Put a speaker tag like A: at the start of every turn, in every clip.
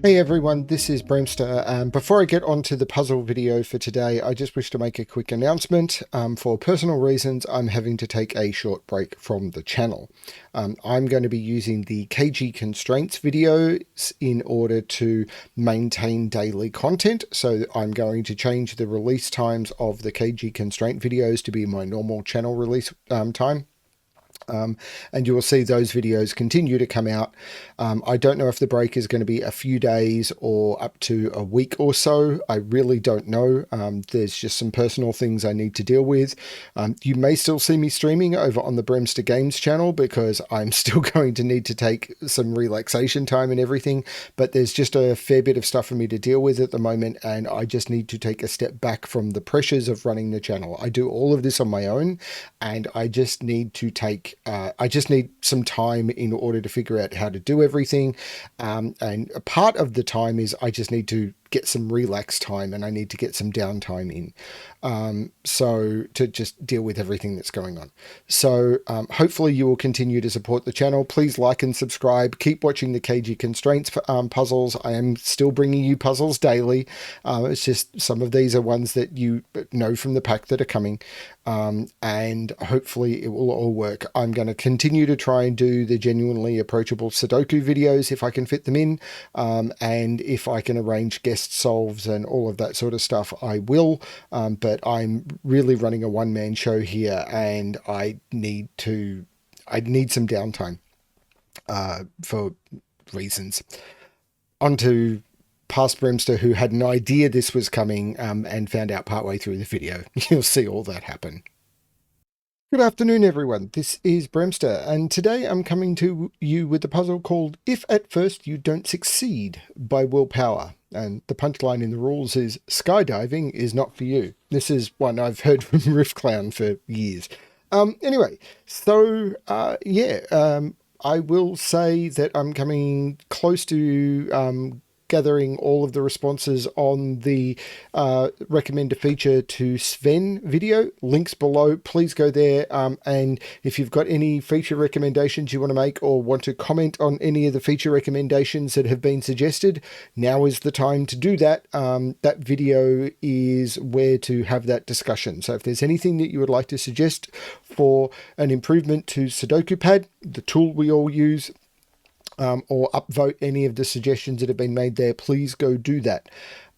A: Hey everyone, this is BremSter. Before I get on to the puzzle video for today, I just wish to make a quick announcement. For personal reasons, I'm having to take a short break from the channel. I'm going to be using the kg constraints videos in order to maintain daily content. So I'm going to change the release times of the kg constraint videos to be my normal channel release time. And you will see those videos continue to come out. I don't know if the break is going to be a few days or up to a week or so. I really don't know. There's just some personal things I need to deal with. You may still see me streaming over on the BremSter Games channel because I'm still going to need to take some relaxation time and everything, but there's just a fair bit of stuff for me to deal with at the moment, and I just need to take a step back from the pressures of running the channel. I do all of this on my own, and I just need to I just need some time in order to figure out how to do everything. And a part of the time is I just need to get some relax time and I need to get some downtime in. So to just deal with everything that's going on. So hopefully you will continue to support the channel. Please like and subscribe. Keep watching the kg constraints puzzles. I am still bringing you puzzles daily. It's just some of these are ones that you know from the pack that are coming. And hopefully it will all work. I'm going to continue to try and do the genuinely approachable Sudoku videos if I can fit them in. And if I can arrange guest solves and all of that sort of stuff, I will. But I'm really running a one-man show here, and I need some downtime for reasons. On to past BremSter who had an idea this was coming and found out partway through the video. You'll see all that happen. Good afternoon, everyone. This is BremSter, and today I'm coming to you with a puzzle called If at First You Don't Succeed by Willpower. And the punchline in the rules is skydiving is not for you. This is one I've heard from Riff Clown for years. Anyway, so I will say that I'm coming close to gathering all of the responses on the recommend a feature to Sven video. Links below. Please go there. And if you've got any feature recommendations you want to make or want to comment on any of the feature recommendations that have been suggested, now is the time to do that. That video is where to have that discussion. So if there's anything that you would like to suggest for an improvement to Sudoku Pad, the tool we all use, or upvote any of the suggestions that have been made there, please go do that.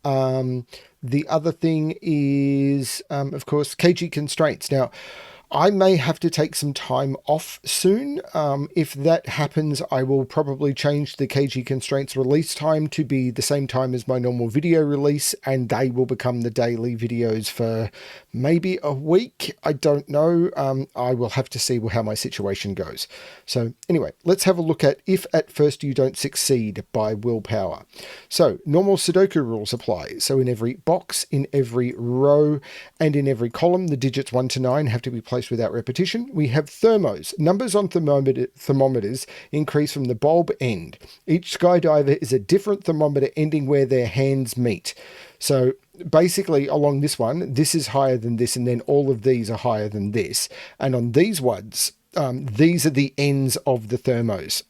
A: The other thing is, of course, kg constraints. Now, I may have to take some time off soon. If that happens, I will probably change the kg constraints release time to be the same time as my normal video release, and they will become the daily videos for maybe a week. I don't know. I will have to see how my situation goes. So anyway, let's have a look at If at First You Don't Succeed by Willpower. So normal Sudoku rules apply. So in every box, in every row, and in every column, the digits 1 to 9 have to be placed without repetition. We have thermos. Numbers on thermometers increase from the bulb end. Each skydiver is a different thermometer ending where their hands meet. So basically along this one, this is higher than this, and then all of these are higher than this. And on these ones, these are the ends of the thermos.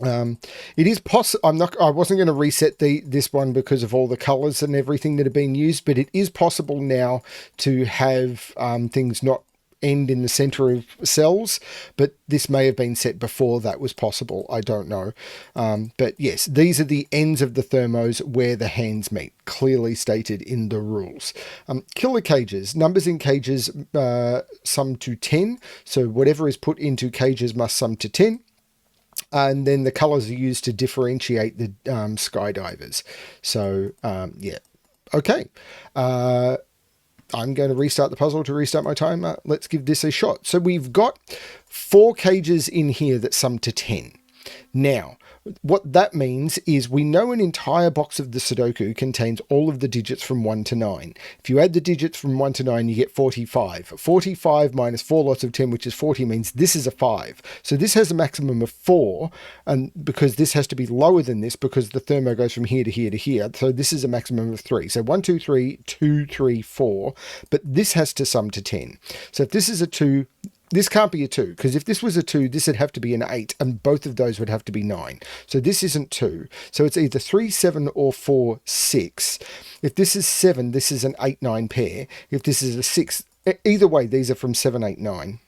A: It is possible. I wasn't going to reset this one because of all the colors and everything that are being used, but it is possible now to have things not end in the center of cells, but this may have been set before that was possible. I don't know. But yes, these are the ends of the thermos where the hands meet, clearly stated in the rules. Killer cages, numbers in cages sum to 10. So whatever is put into cages must sum to 10. And then the colors are used to differentiate the skydivers. So yeah, okay. I'm going to restart the puzzle to restart my timer. Let's give this a shot. So we've got 4 cages in here that sum to 10. Now, what that means is we know an entire box of the Sudoku contains all of the digits from 1 to 9. If you add the digits from 1 to 9, you get 45. 45 minus 4 lots of 10, which is 40, means this is a 5. So this has a maximum of 4, and because this has to be lower than this because the thermo goes from here to here to here, so this is a maximum of 3. So 1, 2, 3, 2, 3, 4, but this has to sum to 10. So if this is a 2, this can't be a 2, because if this was a 2, this would have to be an 8, and both of those would have to be 9. So this isn't 2. So it's either 3, 7, or 4, 6. If this is 7, this is an 8, 9 pair. If this is a 6, either way, these are from 7, 8, 9.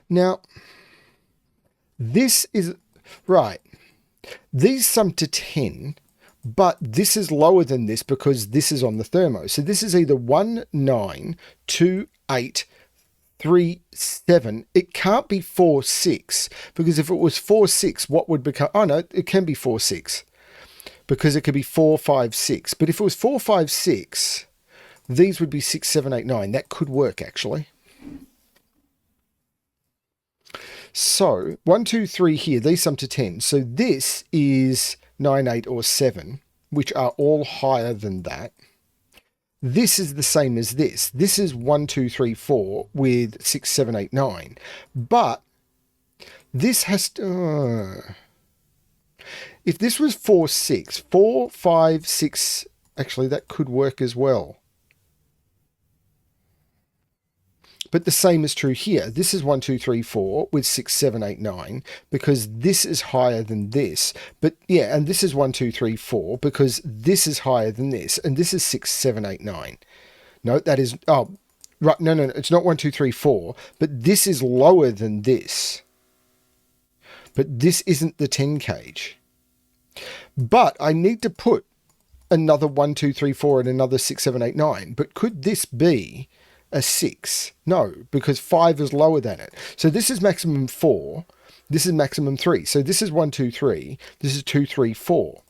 A: Now, this is, right, these sum to 10, but this is lower than this because this is on the thermo. So this is either 1, 9, 2, 8, 3, 7. It can't be 4, 6, because if it was 4, 6, what would become, oh no, it can be 4, 6, because it could be 4, 5, 6. But if it was 4, 5, 6, these would be 6, 7, 8, 9. That could work, actually. So 1, 2, 3 here, these sum to 10. So this is 9, 8, or 7, which are all higher than that. This is the same as this. This is 1, 2, 3, 4 with 6, 7, 8, 9. But this has to... if this was 4, 6, 4, 5, 6... Actually, that could work as well. But the same is true here. This is 1, 2, 3, 4 with 6, 7, 8, 9, because this is higher than this. But yeah, and this is 1, 2, 3, 4 because this is higher than this. And this is 6, 7, 8, 9. No, that is, oh, right. No, it's not 1, 2, 3, 4, but this is lower than this. But this isn't the 10 cage. But I need to put another 1, 2, 3, 4 and another 6, 7, 8, 9. But could this be a 6? No, because 5 is lower than it. So this is maximum 4. This is maximum 3. So this is 1, 2, 3. This is 2, 3, 4.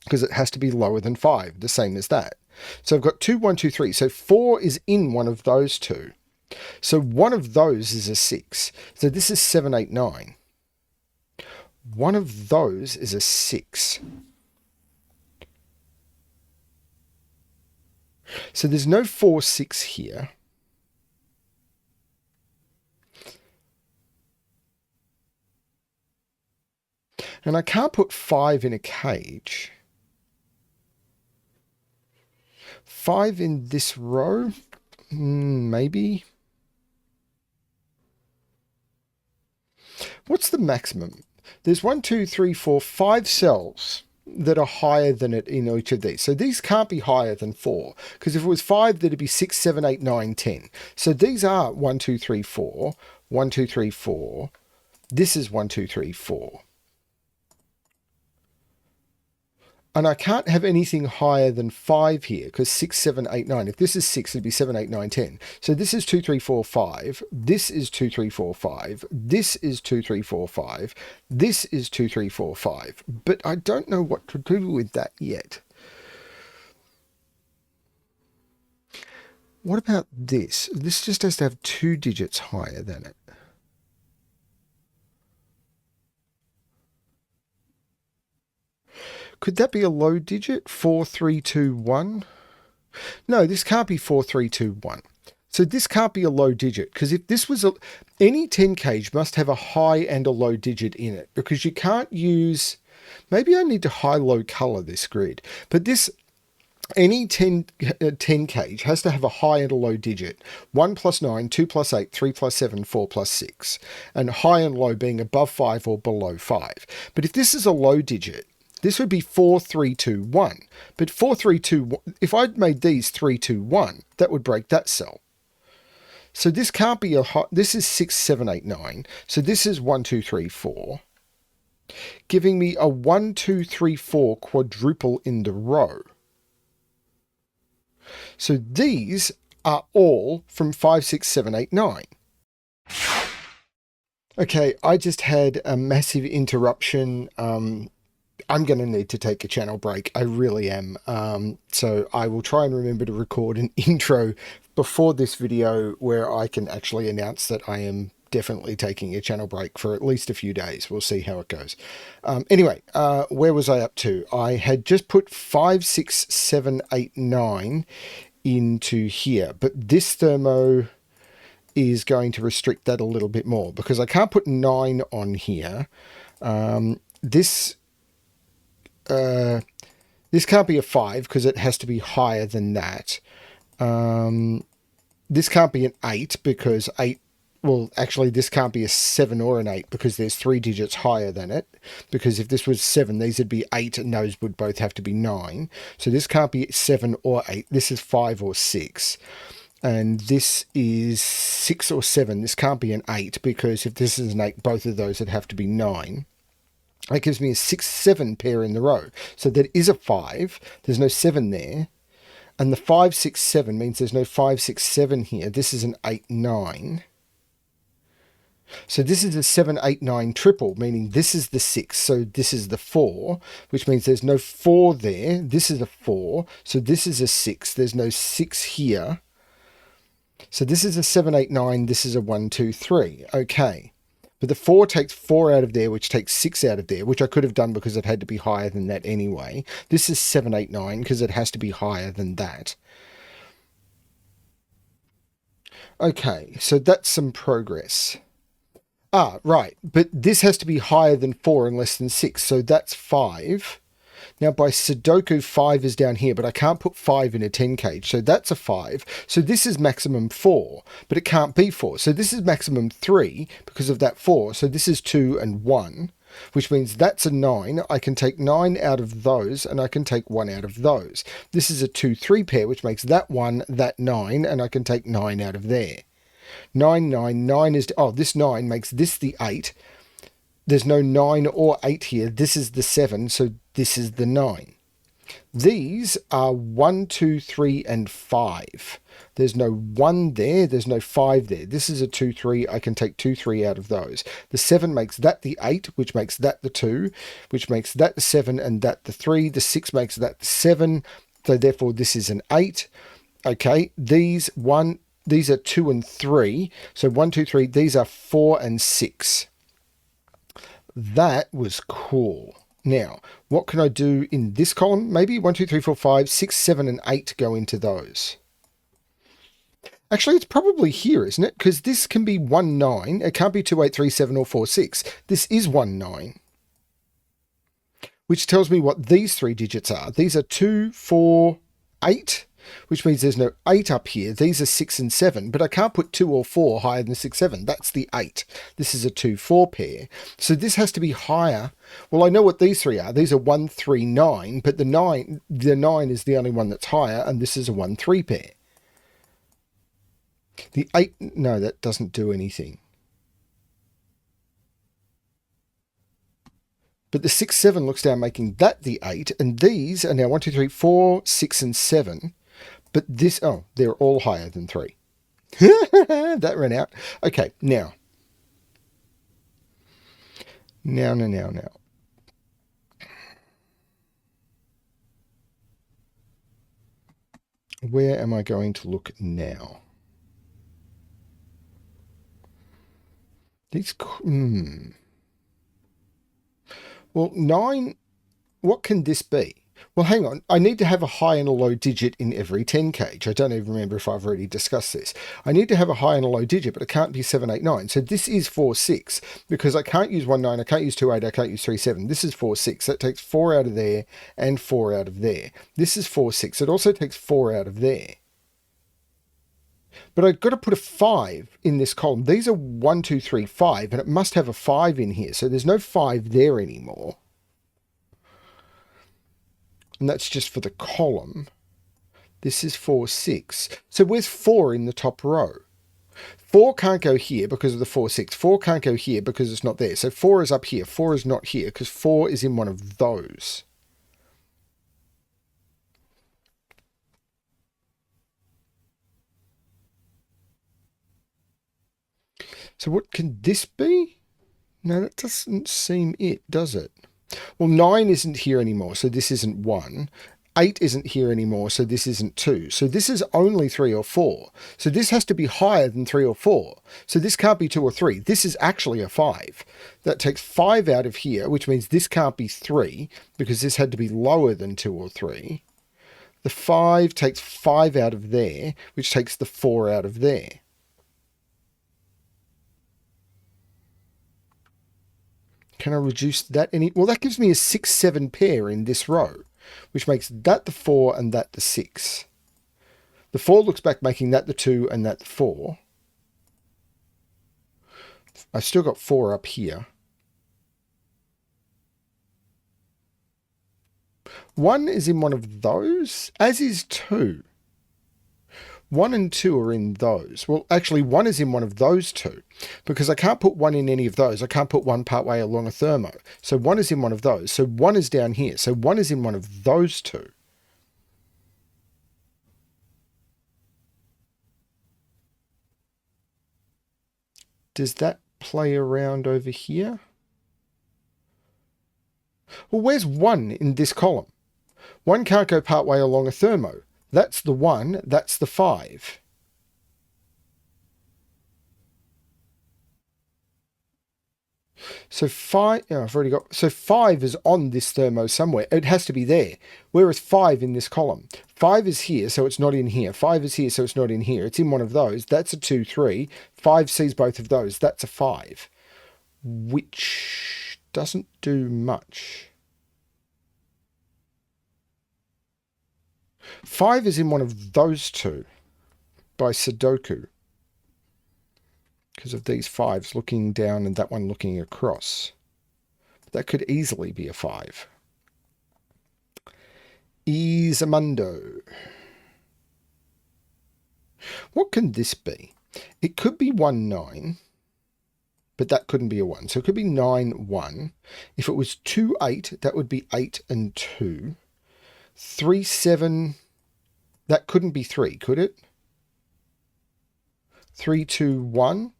A: Because it has to be lower than 5, the same as that. So I've got 2, 1, 2, 3. So 4 is in one of those two. So one of those is a 6. So this is 7, 8, 9. One of those is a 6. So there's no 4, 6 here. And I can't put 5 in a cage. 5 in this row? Maybe. What's the maximum? There's 1, 2, 3, 4, 5 cells that are higher than it in each of these. So these can't be higher than 4, because if it was 5, that'd be 6, 7, 8, 9, 10. So these are 1, 2, 3, 4, 1, 2, 3, 4. This is 1, 2, 3, 4. And I can't have anything higher than 5 here, because 6, 7, 8, 9. If this is 6, it'd be 7, 8, 9, 10. So this is 2, 3, 4, 5. This is 2, 3, 4, 5. This is 2, 3, 4, 5. This is 2, 3, 4, 5. But I don't know what to do with that yet. What about this? This just has to have 2 digits higher than it. Could that be a low digit? 4, 3, 2, 1? No, this can't be 4, 3, 2, 1. So this can't be a low digit, because if this was any 10 cage must have a high and a low digit in it, because you can't use, maybe I need to high-low color this grid, but any 10 cage has to have a high and a low digit. 1 plus 9, 2 plus 8, 3 plus 7, 4 plus 6. And high and low being above 5 or below 5. But if this is a low digit, this would be 4, 3, 2, 1. But 4, 3, 2, 1, if I'd made these 3, 2, 1, that would break that cell. So this can't be a high, this is 6, 7, 8, 9. So this is 1, 2, 3, 4. Giving me a 1, 2, 3, 4 quadruple in the row. So these are all from 5, 6, 7, 8, 9. Okay, I just had a massive interruption. I'm going to need to take a channel break. I really am. So I will try and remember to record an intro before this video where I can actually announce that I am definitely taking a channel break for at least a few days. We'll see how it goes. Anyway, where was I up to? I had just put 5, 6, 7, 8, 9 into here, but this thermo is going to restrict that a little bit more because I can't put 9 on here. This can't be a 5 because it has to be higher than that. This can't be an 8 because 8, well, actually this can't be a 7 or an 8 because there's 3 digits higher than it. Because if this was 7, these would be 8 and those would both have to be 9. So this can't be 7 or 8. This is 5 or 6. And this is 6 or 7. This can't be an 8 because if this is an 8, both of those would have to be 9. That gives me a 6-7 pair in the row. So that is a 5. There's no 7 there. And the 5, 6, 7 means there's no 5, 6, 7 here. This is an 8, 9. So this is a 7, 8, 9 triple, meaning this is the 6. So this is the 4, which means there's no 4 there. This is a 4. So this is a 6. There's no 6 here. So this is a 7, 8, 9. This is a 1, 2, 3. Okay. But the 4 takes 4 out of there, which takes 6 out of there, which I could have done because it had to be higher than that anyway. This is 7, 8, 9 because it has to be higher than that. Okay, so that's some progress. Ah, right. But this has to be higher than 4 and less than 6. So that's 5. Now, by Sudoku, 5 is down here, but I can't put 5 in a 10 cage, so that's a 5. So this is maximum 4, but it can't be 4. So this is maximum 3 because of that 4. So this is 2 and 1, which means that's a 9. I can take 9 out of those, and I can take 1 out of those. This is a 2, 3 pair, which makes that 1, that 9, and I can take 9 out of there. 9, 9, 9 is... Oh, this 9 makes this the 8. There's no 9 or 8 here. This is the 7, so this is the 9. These are 1, 2, 3, and 5. There's no 1 there. There's no 5 there. This is a 2, 3. I can take 2, 3 out of those. The 7 makes that the 8, which makes that the 2, which makes that the 7, and that the 3. The 6 makes that the 7. So therefore, this is an 8. Okay, these are 2 and 3. So 1, 2, 3. These are 4 and 6. That was cool. Now, what can I do in this column? Maybe 1, 2, 3, 4, 5, 6, 7, and 8 go into those. Actually, it's probably here, isn't it? Because this can be 1, 9. It can't be 2, 8, 3, 7, or 4, 6. This is 1, 9. Which tells me what these 3 digits are. These are 2, 4, 8. Which means there's no 8 up here. These are 6 and 7, but I can't put 2 or 4 higher than 6, 7. That's the 8. This is a 2, 4 pair. So this has to be higher. Well, I know what these 3 are. These are 1, 3, 9, but the 9 is the only one that's higher, and this is a 1, 3 pair. The 8, no, that doesn't do anything. But the 6, 7 looks down, making that the 8, and these are now 1, 2, 3, 4, 6, and 7. But this, oh, they're all higher than 3. That ran out. Okay, now. Now. Where am I going to look now? These, Well, 9, what can this be? Well, hang on. I need to have a high and a low digit in every 10 cage. I don't even remember if I've already discussed this. I need to have a high and a low digit, but it can't be 7, 8, 9. So this is 4, 6, because I can't use 1, 9, I can't use 2, 8, I can't use 3, 7. This is 4, 6. That takes 4 out of there and 4 out of there. This is 4, 6. It also takes 4 out of there. But I've got to put a 5 in this column. These are 1, 2, 3, 5, and it must have a 5 in here. So there's no 5 there anymore. And that's just for the column. This is 4, 6. So where's 4 in the top row? 4 can't go here because of the 4, 6. 4 can't go here because it's not there. So 4 is up here. 4 is not here because 4 is in one of those. So what can this be? No, that doesn't seem it, does it? Well, 9 isn't here anymore, so this isn't 1. 8 isn't here anymore, so this isn't 2. So this is only 3 or 4. So this has to be higher than 3 or 4. So this can't be 2 or 3. This is actually a 5. That takes 5 out of here, which means this can't be 3, because this had to be lower than 2 or 3. The 5 takes 5 out of there, which takes the 4 out of there. Can I reduce that any? Well, that gives me a 6, 7 pair in this row. which makes that the 4 and that the 6. The 4 looks back, making that the 2 and that the 4. I've still got 4 up here. 1 is in one of those, as is 2. 1 and 2 are in those. Well, actually, 1 is in one of those two, because I can't put 1 in any of those. I can't put 1 partway along a thermo. So 1 is in one of those. So 1 is down here. So 1 is in one of those two. Does that play around over here? Well, where's 1 in this column? 1 can't go partway along a thermo. That's the 1, that's the 5. So 5, oh, I've already got, so 5 is on this thermo somewhere. It has to be there. Where is 5 in this column? 5 is here, so it's not in here. 5 is here, so it's not in here. It's in one of those. That's a 2, 3. 5 sees both of those. That's a 5, which doesn't do much. 5 is in one of those two by Sudoku, because of these 5s looking down and that one looking across. That could easily be a 5. Isamundo. What can this be? It could be 1, 9, but that couldn't be a 1. So it could be 9, 1. If it was 2, 8, that would be 8 and 2. 3, 7, that couldn't be 3, could it? 3, 2, 1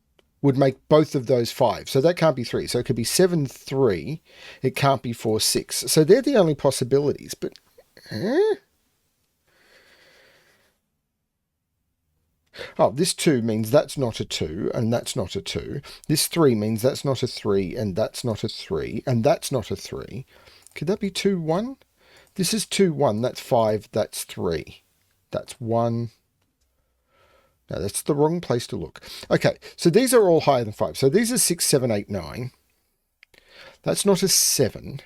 A: would make both of those 5. So that can't be 3. So it could be 7, 3. It can't be 4, 6. So they're the only possibilities. But, Oh, this 2 means that's not a 2, and that's not a 2. This 3 means that's not a 3, and that's not a 3, and that's not a 3. Could that be 2, 1? This is 2, 1. That's 5. That's 3. That's 1. No, that's the wrong place to look. Okay, so these are all higher than 5. So these are 6, 7, 8, 9. That's not a 7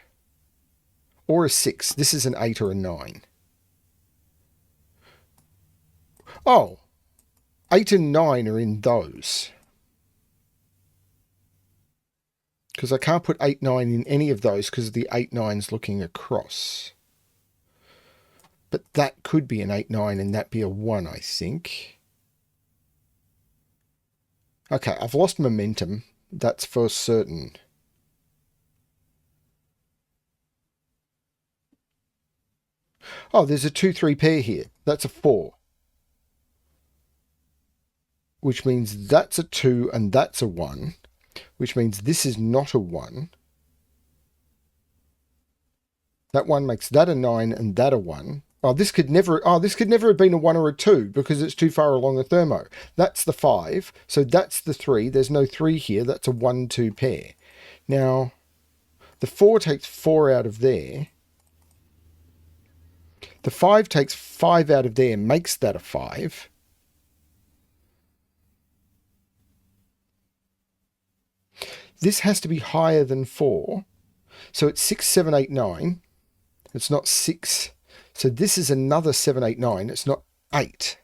A: or a 6. This is an 8 or a 9. Oh, 8 and 9 are in those. Because I can't put 8, 9 in any of those because the 8, 9's looking across. But that could be an 8, 9 and that be a 1, I think. Okay, I've lost momentum. That's for certain. Oh, there's a 2, 3 pair here. That's a 4. Which means that's a 2 and that's a 1. Which means this is not a 1. That 1 makes that a 9 and that a 1. Oh, this could never have been a 1 or a 2 because it's too far along the thermo. That's the 5. So that's the 3. There's no 3 here. That's a 1, 2 pair. Now, the 4 takes 4 out of there. The 5 takes 5 out of there, makes that a 5. This has to be higher than 4. So it's 6, 7, 8, 9. It's not 6. So this is another 7, 8, 9. It's not 8.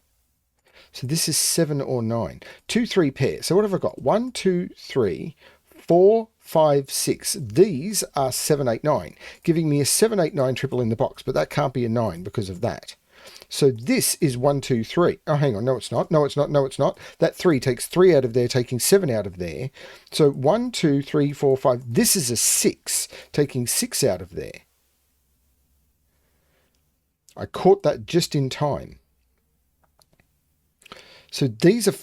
A: So this is 7 or 9. 2, 3 pair. So what have I got? 1, 2, 3, 4, 5, 6. These are 7, 8, 9, giving me a 7, 8, 9 triple in the box. But that can't be a 9 because of that. So this is 1, 2, 3. Oh, hang on. No, it's not. No, it's not. No, it's not. That 3 takes 3 out of there, taking 7 out of there. So 1, 2, 3, 4, 5. This is a 6, taking 6 out of there. I caught that just in time. So these are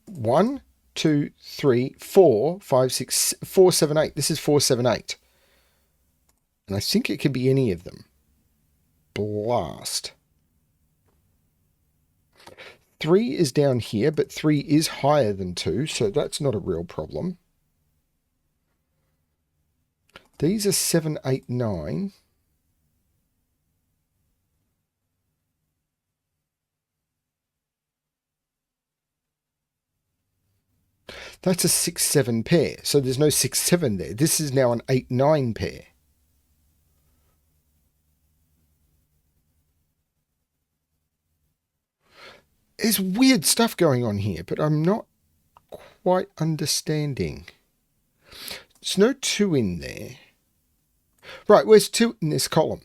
A: 1, 2, 3, 4, 5, 6, 4, 7, 8. This is 4, 7, 8. And I think it could be any of them. Blast. 3 is down here, but 3 is higher than 2, so that's not a real problem. These are 7, 8, 9. That's a 6, 7 pair, so there's no 6, 7 there. This is now an 8, 9 pair. There's weird stuff going on here, but I'm not quite understanding. There's no 2 in there. Right, where's 2 in this column?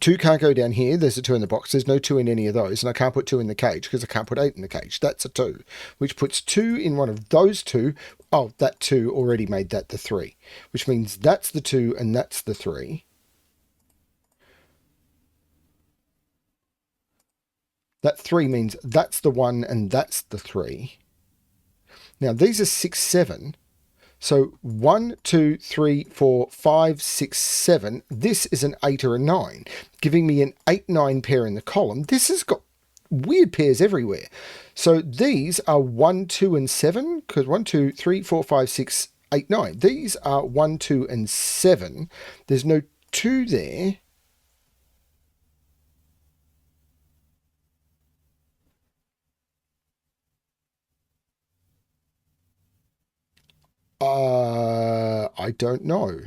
A: 2 can't go down here. There's a 2 in the box. There's no 2 in any of those. And I can't put 2 in the cage because I can't put 8 in the cage. That's a 2, which puts 2 in one of those 2. Oh, that 2 already made that the 3, which means that's the 2 and that's the 3. That 3 means that's the 1 and that's the 3. Now, these are 6, 7. So 1, 2, 3, 4, 5, 6, 7. This is an 8 or a 9, giving me an 8, 9 pair in the column. This has got weird pairs everywhere. So these are 1, 2, and 7, because 1, 2, 3, 4, 5, 6, 8, 9. These are 1, 2, and 7. There's no 2 there. I don't know.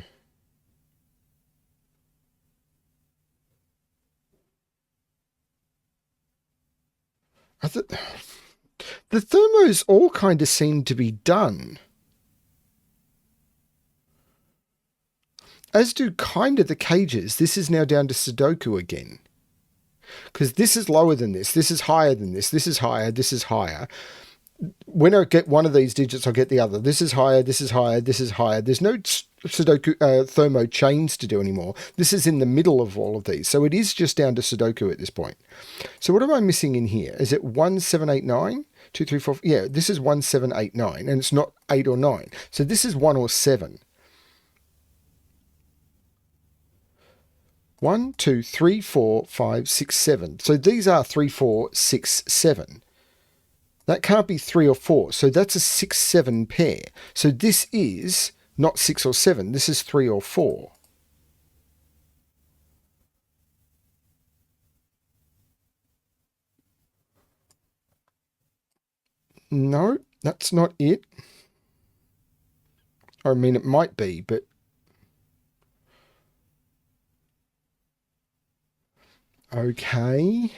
A: The thermos all kind of seem to be done. As do kind of the cages. This is now down to Sudoku again. Because this is lower than this. This is higher than this. This is higher. This is higher. When I get one of these digits, I'll get the other. This is higher, this is higher, this is higher. There's no Sudoku Thermo chains to do anymore. This is in the middle of all of these. So it is just down to Sudoku at this point. So what am I missing in here? Is it 1, 7, 8, 9? 2, 3, 4, yeah, this is 1, 7, 8, 9, and it's not 8 or 9. So this is 1 or 7. 1, 2, 3, 4, 5, 6, 7. So these are 3, 4, 6, 7. That can't be 3 or 4. So that's a 6, 7 pair. So this is not 6 or 7. This is 3 or 4. No, that's not it. I mean, it might be, but... Okay.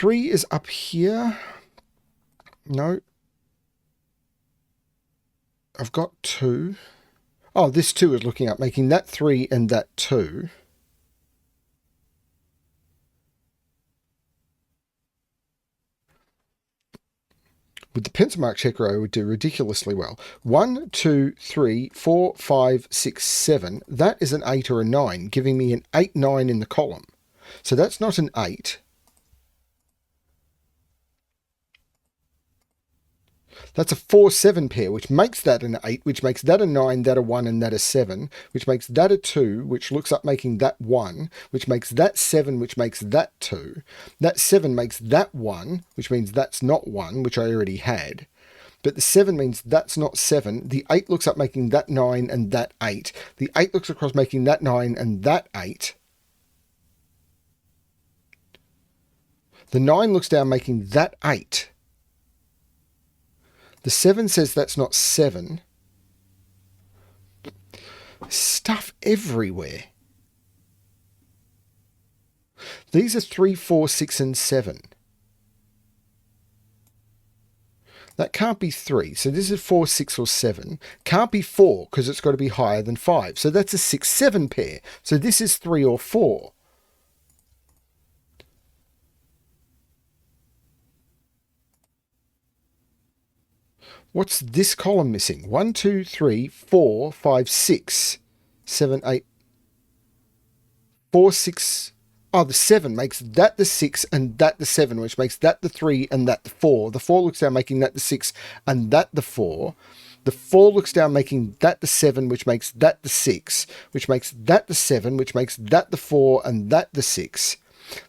A: Three is up here. No. I've got 2. Oh, this 2 is looking up, making that 3 and that 2. With the pencil mark checker, I would do ridiculously well. 1, 2, 3, 4, 5, 6, 7. That is an 8 or a 9, giving me an 8, 9 in the column. So that's not an 8. That's a 4, 7 pair, which makes that an 8, which makes that a 9, that a 1, and that a 7, which makes that a 2, which looks up making that 1, which makes that 7, which makes that 2. That 7 makes that 1, which means that's not 1, which I already had. But the 7 means that's not 7. The 8 looks up making that 9 and that 8. The 8 looks across making that 9 and that 8. The 9 looks down making that 8. The 7 says that's not 7. Stuff everywhere. These are 3, 4, 6, and 7. That can't be 3. So this is 4, 6, or 7. Can't be 4 because it's got to be higher than 5. So that's a 6, 7 pair. So this is 3 or 4. What's this column missing? 1, 2, 3, 4, 5, 6, 7, 8, 4, 6. Oh, the 7 makes that the 6 and that the 7, which makes that the 3 and that the 4. The 4 looks down making that the 6 and that the 4. The 4 looks down making that the 7, which makes that the 6, which makes that the 7, which makes that the 4 and that the 6.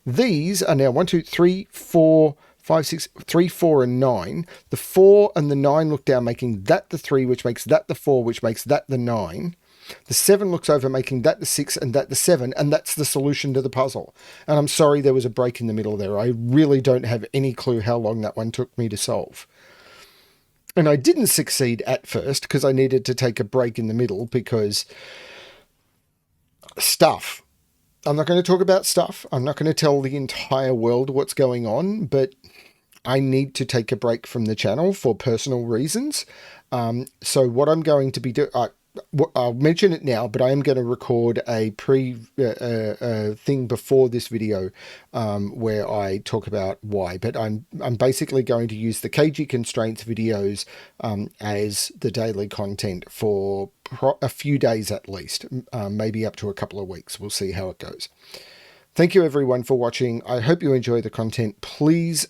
A: These are now 1, 2, 3, 4, 5, 6, 3, 4, and 9. The 4 and the 9 look down, making that the 3, which makes that the 4, which makes that the 9. The 7 looks over, making that the 6 and that the 7, and that's the solution to the puzzle. And I'm sorry there was a break in the middle there. I really don't have any clue how long that one took me to solve. And I didn't succeed at first because I needed to take a break in the middle because Stuff. I'm not going to talk about stuff. I'm not going to tell the entire world what's going on, but I need to take a break from the channel for personal reasons. So what I'm going to be doing, I'll mention it now, but I am going to record a thing before this video where I talk about why. But I'm basically going to use the KG constraints videos as the daily content for a few days at least, maybe up to a couple of weeks. We'll see how it goes. Thank you everyone for watching. I hope you enjoy the content. Please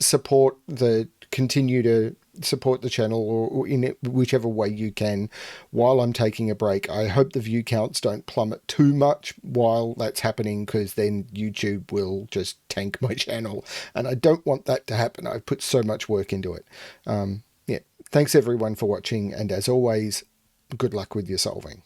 A: continue to support the channel or in it, whichever way you can while I'm taking a break. I hope the view counts don't plummet too much while that's happening, because then YouTube will just tank my channel, and I don't want that to happen. I've put so much work into it. Yeah, thanks everyone for watching, and as always, good luck with your solving.